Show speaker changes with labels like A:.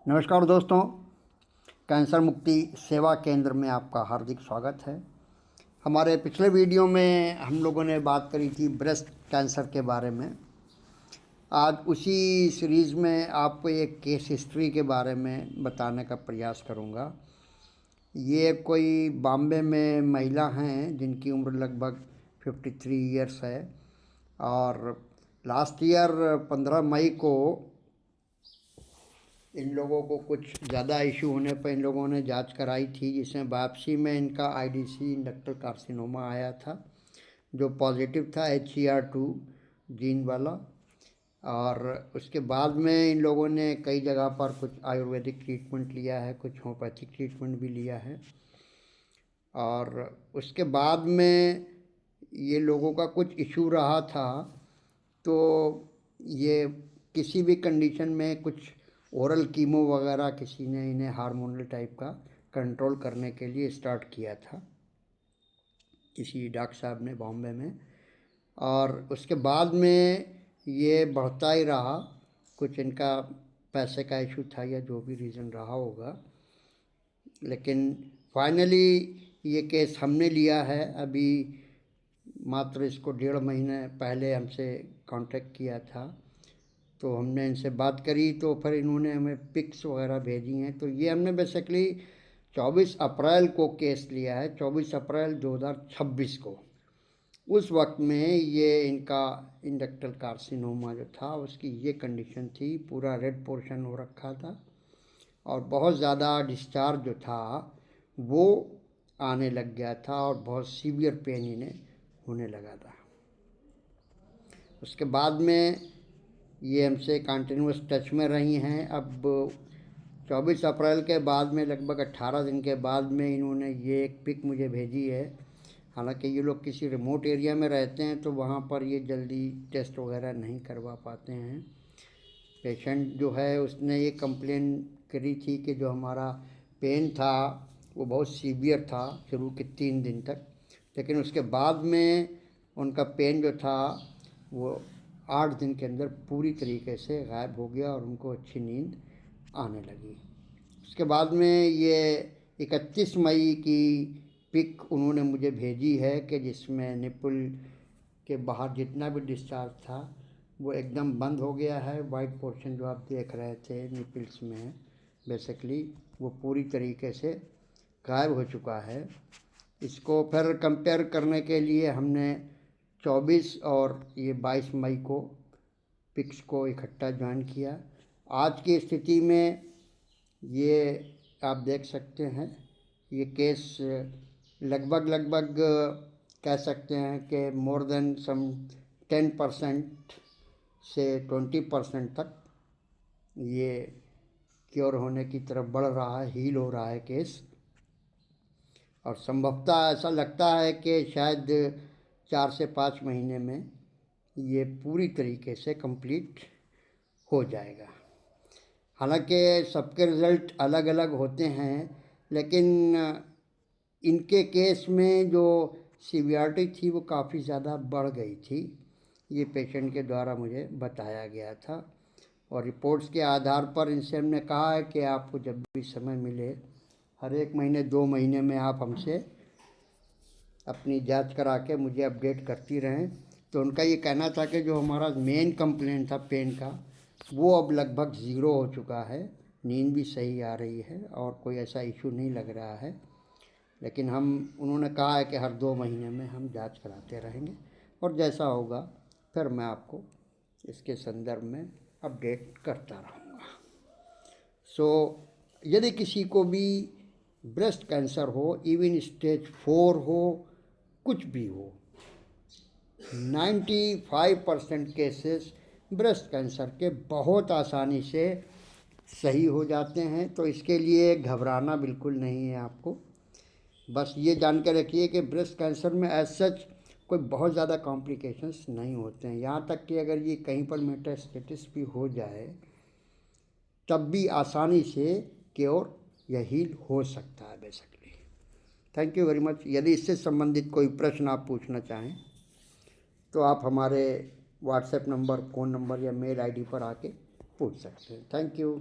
A: नमस्कार दोस्तों, कैंसर मुक्ति सेवा केंद्र में आपका हार्दिक स्वागत है। हमारे पिछले वीडियो में हम लोगों ने बात करी थी ब्रेस्ट कैंसर के बारे में। आज उसी सीरीज़ में आपको एक केस हिस्ट्री के बारे में बताने का प्रयास करूंगा। ये कोई बॉम्बे में महिला हैं जिनकी उम्र लगभग 53 ईयर्स है और लास्ट ईयर 15 मई को इन लोगों को कुछ ज़्यादा इशू होने पर इन लोगों ने जांच कराई थी, जिसमें बायोप्सी में इनका आईडीसी डक्टल कार्सिनोमा आया था जो पॉजिटिव था HER2 जीन वाला। और उसके बाद में इन लोगों ने कई जगह पर कुछ आयुर्वेदिक ट्रीटमेंट लिया है, कुछ होम्योपैथिक ट्रीटमेंट भी लिया है। और उसके बाद में ये लोगों का कुछ इशू रहा था, तो ये किसी भी कंडीशन में कुछ ओरल कीमो वगैरह किसी ने इन्हें हार्मोनल टाइप का कंट्रोल करने के लिए स्टार्ट किया था किसी डॉक्टर साहब ने बॉम्बे में। और उसके बाद में ये बढ़ता ही रहा, कुछ इनका पैसे का इशू था या जो भी रीज़न रहा होगा, लेकिन फाइनली ये केस हमने लिया है। अभी मात्र इसको 1.5 महीने पहले हमसे कांटेक्ट किया था, तो हमने इनसे बात करी तो फिर इन्होंने हमें पिक्स वगैरह भेजी हैं। तो ये हमने बेसिकली 24 अप्रैल को केस लिया है, 24 अप्रैल 2026 को। उस वक्त में ये इनका इंडक्टल कार्सिनोमा जो था उसकी ये कंडीशन थी, पूरा रेड पोर्शन हो रखा था और बहुत ज़्यादा डिस्चार्ज जो था वो आने लग गया था और बहुत सीवियर पेन इन्हें होने लगा था। उसके बाद में ये हमसे कंटिन्यूस टच में रही हैं। अब 24 अप्रैल के बाद में लगभग 18 दिन के बाद में इन्होंने ये एक पिक मुझे भेजी है। हालांकि ये लोग किसी रिमोट एरिया में रहते हैं तो वहाँ पर ये जल्दी टेस्ट वगैरह नहीं करवा पाते हैं। पेशेंट जो है उसने ये कंप्लेन करी थी कि जो हमारा पेन था वो बहुत सीवियर था शुरू के 3 दिन तक, लेकिन उसके बाद में उनका पेन जो था वो 8 दिन के अंदर पूरी तरीके से गायब हो गया और उनको अच्छी नींद आने लगी। उसके बाद में ये 31 मई की पिक उन्होंने मुझे भेजी है कि जिसमें निपुल के बाहर जितना भी डिस्चार्ज था वो एकदम बंद हो गया है। वाइट पोर्शन जो आप देख रहे थे निपल्स में बेसिकली वो पूरी तरीके से गायब हो चुका है। इसको फिर कंपेयर करने के लिए हमने 24 और ये 22 मई को पिक्स को इकट्ठा ज्वाइन किया। आज की स्थिति में ये आप देख सकते हैं ये केस लगभग कह सकते हैं कि मोर देन सम 10% से 20% तक ये क्योर होने की तरफ बढ़ रहा है, हील हो रहा है केस। और संभवतः ऐसा लगता है कि शायद 4 से 5 महीने में ये पूरी तरीके से कंप्लीट हो जाएगा। हालांकि सबके रिज़ल्ट अलग अलग होते हैं, लेकिन इनके केस में जो सीवियरिटी थी वो काफ़ी ज़्यादा बढ़ गई थी, ये पेशेंट के द्वारा मुझे बताया गया था। और रिपोर्ट्स के आधार पर इनसे हमने कहा है कि आपको जब भी समय मिले हर 1 महीने 2 महीने में आप हमसे अपनी जांच करा के मुझे अपडेट करती रहें। तो उनका ये कहना था कि जो हमारा मेन कंप्लेंट था पेन का वो अब लगभग 0 हो चुका है, नींद भी सही आ रही है और कोई ऐसा इशू नहीं लग रहा है। लेकिन उन्होंने कहा है कि हर 2 महीने में हम जांच कराते रहेंगे और जैसा होगा फिर मैं आपको इसके संदर्भ में अपडेट करता रहूँगा। यदि किसी को भी ब्रेस्ट कैंसर हो, इवन स्टेज 4 हो, कुछ भी हो, 95% केसेस ब्रेस्ट कैंसर के बहुत आसानी से सही हो जाते हैं। तो इसके लिए घबराना बिल्कुल नहीं है आपको। बस ये जान के रखिए कि ब्रेस्ट कैंसर में एज सच कोई बहुत ज़्यादा कॉम्प्लिकेशंस नहीं होते हैं। यहाँ तक कि अगर ये कहीं पर मेटास्टेसिस भी हो जाए तब भी आसानी से क्योर या हील हो सकता है basically. Thank you very much. यदि इससे संबंधित कोई प्रश्न आप पूछना चाहें तो आप हमारे व्हाट्सएप नंबर, फ़ोन नंबर या मेल आईडी पर आके पूछ सकते हैं। Thank you.